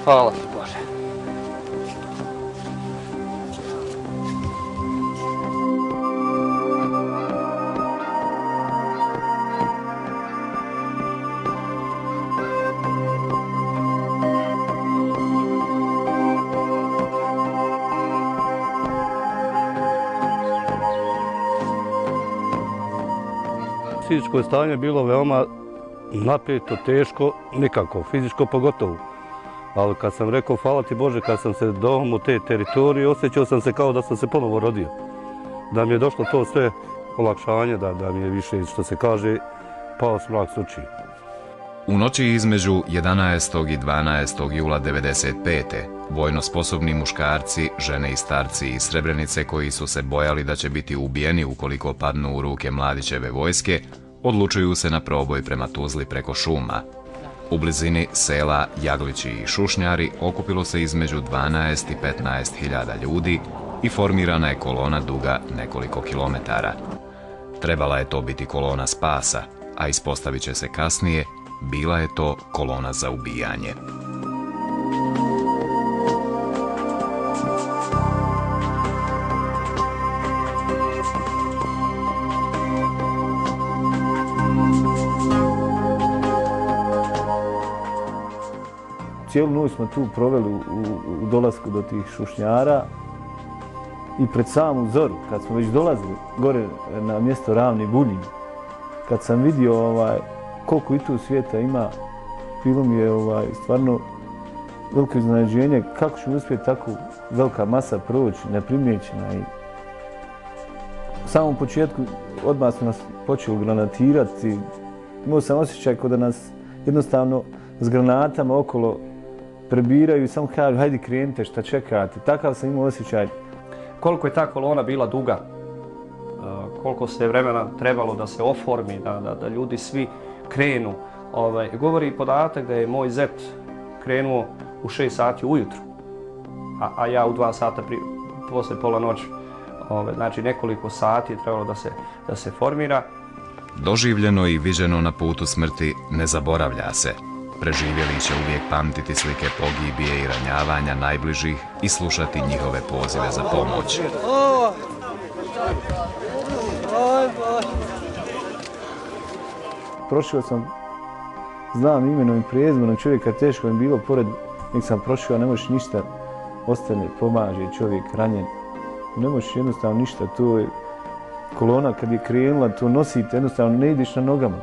Hvala ti Bože. Fizičko stanje je bilo veoma napeto, teško, nikako, fizičko pogotovo. Ali kad sam rekao hvala ti Bože, kad sam se dohvao te teritorije, osjećao sam se kao da sam se ponovo rodio. Da mi je došlo to sve olakšanje, da mi je više, što se kaže, pao smrak s očiju. U noći između 11. i 12. jula 1995. vojno sposobni muškarci, žene i starci iz Srebrenice koji su se bojali da će biti ubijeni ukoliko padnu u ruke Mladićeve vojske, odlučuju se na proboj prema Tuzli preko šuma. U blizini sela Jaglići i Šušnjari okupilo se između 12 i 15 hiljada ljudi i formirana je kolona duga nekoliko kilometara. Trebala je to biti kolona spasa, a ispostavit će se kasnije, bila je to kolona za ubijanje. Cijelu noć smo tu proveli u dolasku do tih Šušnjara i pred samu zoru, kad smo već dolazili gore na mjesto Ravni Buljin, kad sam vidio koliko i tu svijeta ima, bilo mi je stvarno veliko iznenađenje kako ćemo uspjeti tako velika masa proći, neprimjećena. I u samom početku odmah su nas počeli granatirati. Imao sam osjećaj kao da nas jednostavno s granatama okolo prebiraju i samo kažu hajde krenite, šta čekate. Takav sam imao osjećaj. Koliko je ta kolona bila duga, koliko se vremena trebalo da se oformi, da ljudi svi krenu. Govori podatak da je moj zet krenuo u 6 sati ujutru, a ja u 2 sata posle pola noći. Znači nekoliko sati je trebalo da se formira. Doživljeno i viđeno na putu smrti ne zaboravlja se. Preživjeli će uvijek pamtiti slike pogibije i ranjavanja najbližih i slušati njihove pozive za pomoć. Prošao sam, znam imenom i prezimenom čovjeka, teško mi bilo, pored nek sam prošao, ne možeš ništa, ostane, pomaže čovjek ranjen. Ne možeš jednostavno ništa, to je kolona kad je krenula, to nosite, jednostavno ne ideš na nogama.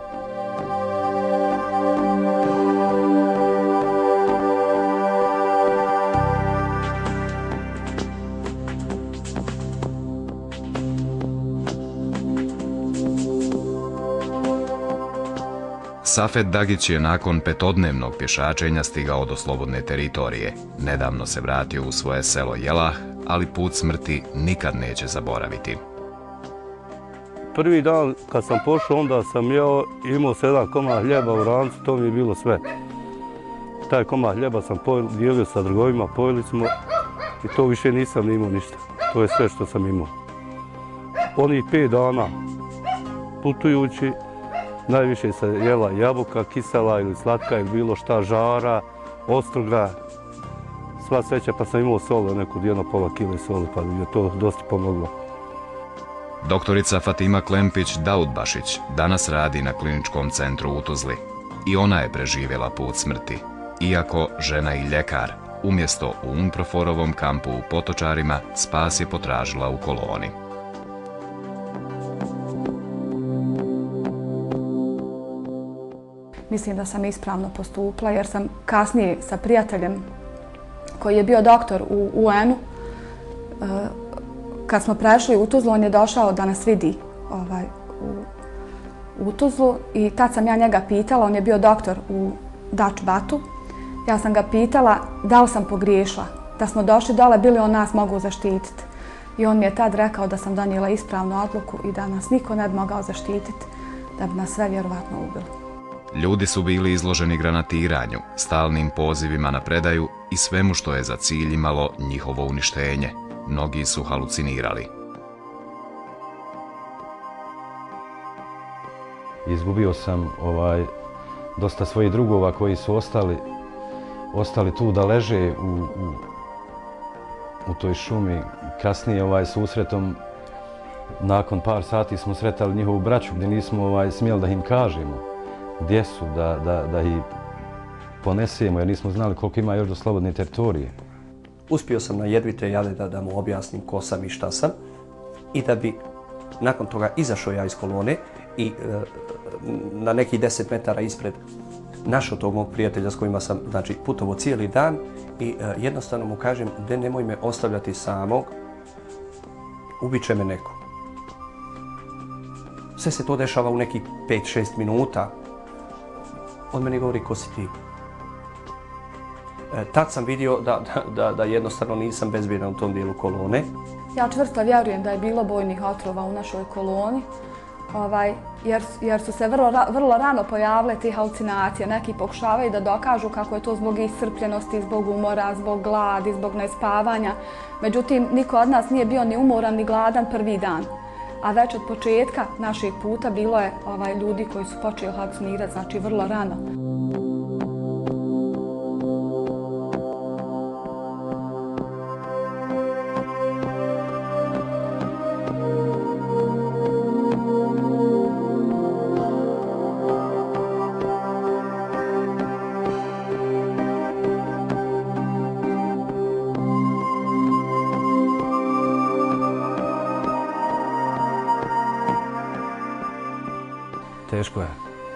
Safet Dagić je nakon petodnevnog pješačenja stigao do slobodne teritorije. Nedavno se vratio u svoje selo Jelah, ali put smrti nikad neće zaboraviti. Prvi dan kad sam pošao, onda sam jeo, imao 7 komada hljeba u rancu, to mi je bilo sve. Taj komad hljeba sam dijelio sa drugovima, pojeli smo i to više nisam imao ništa. To je sve što sam imao. Onih 5 dana putujući, najviše se jela jabuka, kisela ili slatka ili bilo šta, žara, ostruga. Sva sreća pa sam imao soli, neku 1,5 kile soli, pa mi je to dosta pomoglo. Doktorica Fatima Klempić-Daudbašić danas radi na kliničkom centru u Tuzli. I ona je preživjela put smrti. Iako žena i ljekar, umjesto u UNPROFOR-ovom kampu u Potočarima, spas je potražila u koloni. Mislim da sam ispravno postupila jer sam kasnije sa prijateljem koji je bio doktor u UN-u, kad smo prešli u Tuzlu, on je došao da nas vidi u Tuzlu i tad sam ja njega pitala, on je bio doktor u Dačbatu, ja sam ga pitala da li sam pogriješila, da smo došli dole, bili on nas mogu zaštititi. I on mi je tad rekao da sam donijela ispravnu odluku i da nas niko ne bi mogao zaštititi, da bi nas sve vjerovatno ubili. Ljudi su bili izloženi granatiranju, stalnim pozivima na predaju i svemu što je za cilj imalo njihovo uništenje. Mnogi su halucinirali. Izgubio sam dosta svojih drugova koji su ostali ostali tu da leže u toj šumi. Kasnije susretom, nakon par sati smo sretali njihovu braću gdje nismo smjeli da im kažemo gdje su, da ih ponesemo jer nismo znali koliko ima još do slobodne teritorije. Uspio sam na jedvite jade da mu objasnim ko sam i šta sam i da bi nakon toga izašao ja iz kolone i na nekih 10 metara ispred našao tog mog prijatelja s kojima sam putovao cijeli dan i jednostavno mu kažem de nemoj me ostavljati samog, ubiće me neko. Sve se to dešava u nekih 5-6 minuta. On meni govori ko si ti. Tad sam vidio da jednostavno nisam bezbjedan u tom dijelu kolone. Ja čvrsto vjerujem da je bilo bojnih otrova u našoj koloni, jer su se vrlo rano pojavile te halucinacije. Neki pokušavaju da dokažu kako je to zbog iscrpljenosti, zbog umora, zbog gladi, zbog nespavanja. Međutim, niko od nas nije bio ni umoran ni gladan prvi dan. A već od početka našeg puta bilo je ljudi koji su počeli halucinirati, znači vrlo rano.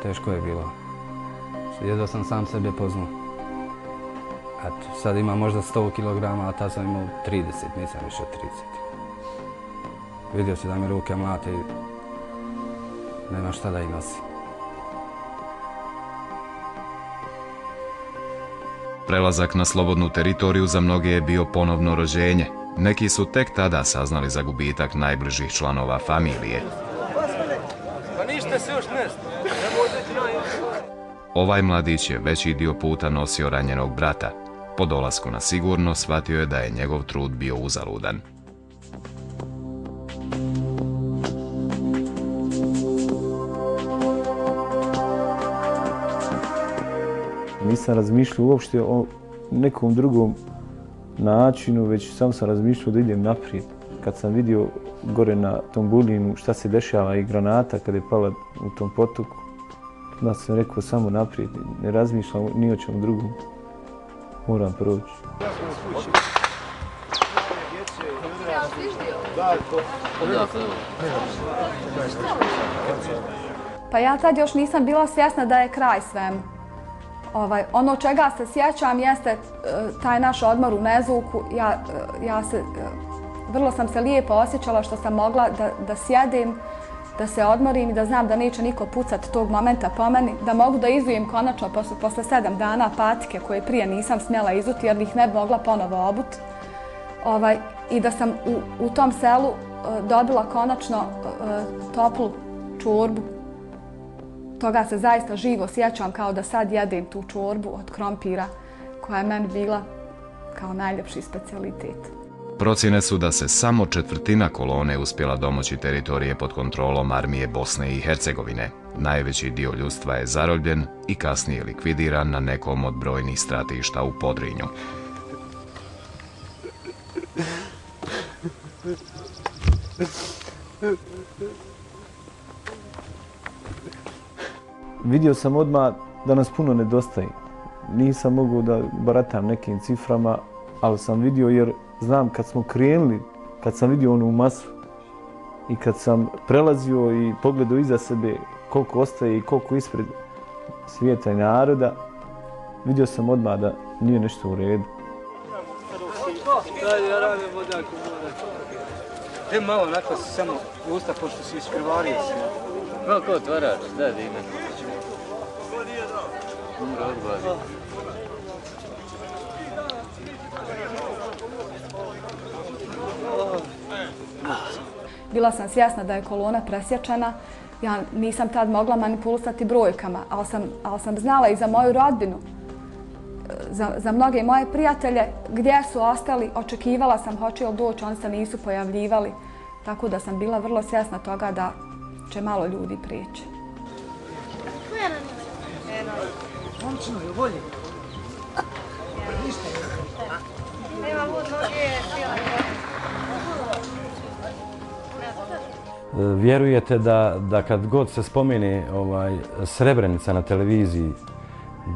Teško je bilo. Jedva sam sam sebe poznao. Sad imam možda 100 kg, a tad sam imao 30, nisam više 30. Vidio si da mi ruke mlate i nema šta da ih nosi. Prelazak na slobodnu teritoriju za mnoge je bio ponovno rođenje. Neki su tek tada saznali za gubitak najbližih članova familije. Ovaj mladić je veći dio puta nosio ranjenog brata. Po dolasku na sigurno shvatio je da je njegov trud bio uzaludan. Nisam razmišljao uopšte o nekom drugom načinu, već sam razmišljao da idem naprijed. Kad sam vidio gore na tom Bulinu šta se dešava i granata kada je pala u tom potoku, onda sam rekao samo naprijed, ne razmišljam ni o čemu drugom, moram proći. Pa ja tad još nisam bila svjesna da je kraj svemu. Ono čega se sjećam jeste taj naš odmor u Nezuku. Vrlo sam se lijepo osjećala što sam mogla da sjedim, da se odmorim i da znam da neće niko pucat tog momenta po meni, da mogu da izujem konačno posle 7 dana patike koje prije nisam smjela izuti jer ih ne bi mogla ponovo obuti. I da sam u tom selu dobila konačno toplu čorbu. Toga se zaista živo sjećam kao da sad jedem tu čorbu od krompira koja je meni bila kao najljepši specijalitet. Procjene su da se samo 1/4 kolone uspjela domoći teritorije pod kontrolom armije Bosne i Hercegovine. Najveći dio ljudstva je zarobljen i kasnije likvidiran na nekom od brojnih stratišta u Podrinju. Vidio sam odmah da nas puno nedostaje. Nisam mogao da baratam nekim ciframa, ali sam vidio jer znam kad smo krenuli, kad sam vidio onu masu i kad sam prelazio i pogledao iza sebe koliko ostaje i koliko ispred svijeta i naroda, vidio sam odmah da nije nešto u redu. Gdje malo nakvasi samo usta pošto si iskrvario se. Kako otvaraš? Da, ime. Odbavim. Bila sam svjesna da je kolona presječena. Ja nisam tad mogla manipulisati brojkama, ali sam znala i za moju rodbinu, za mnoge moje prijatelje, gdje su ostali, očekivala sam hoće li doći, oni se nisu pojavljivali. Tako da sam bila vrlo svjesna toga da će malo ljudi prijeći. Momčino, je bolje? Vjerujete da kad god se spomene Srebrenica na televiziji,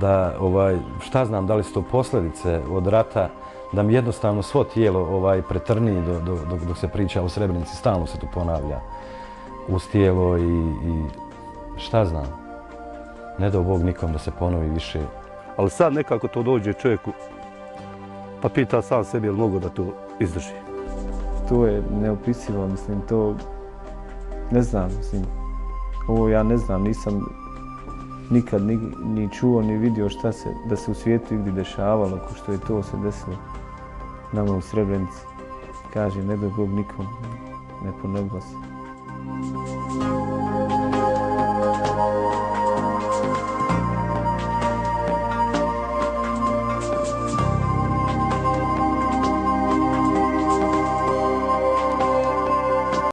da šta znam, da li su to posljedice od rata, da mi jednostavno svo tijelo pretrni dok se priča o Srebrenici, stalno se to ponavlja uz tijelo i šta znam. Ne dao Bog nikom da se ponovi više. Ali sad nekako to dođe čovjeku, pa pita sam sebi je li mogu da to izdrži. To je neopisivo, mislim, to ne znam, mislim, ovo ja ne znam, nisam nikad ni čuo ni vidio da se u svijetu igdje dešavalo, ko što je to se desilo nama u Srebrenici. Kaže, ne dao Bog nikom ne ponovilo se.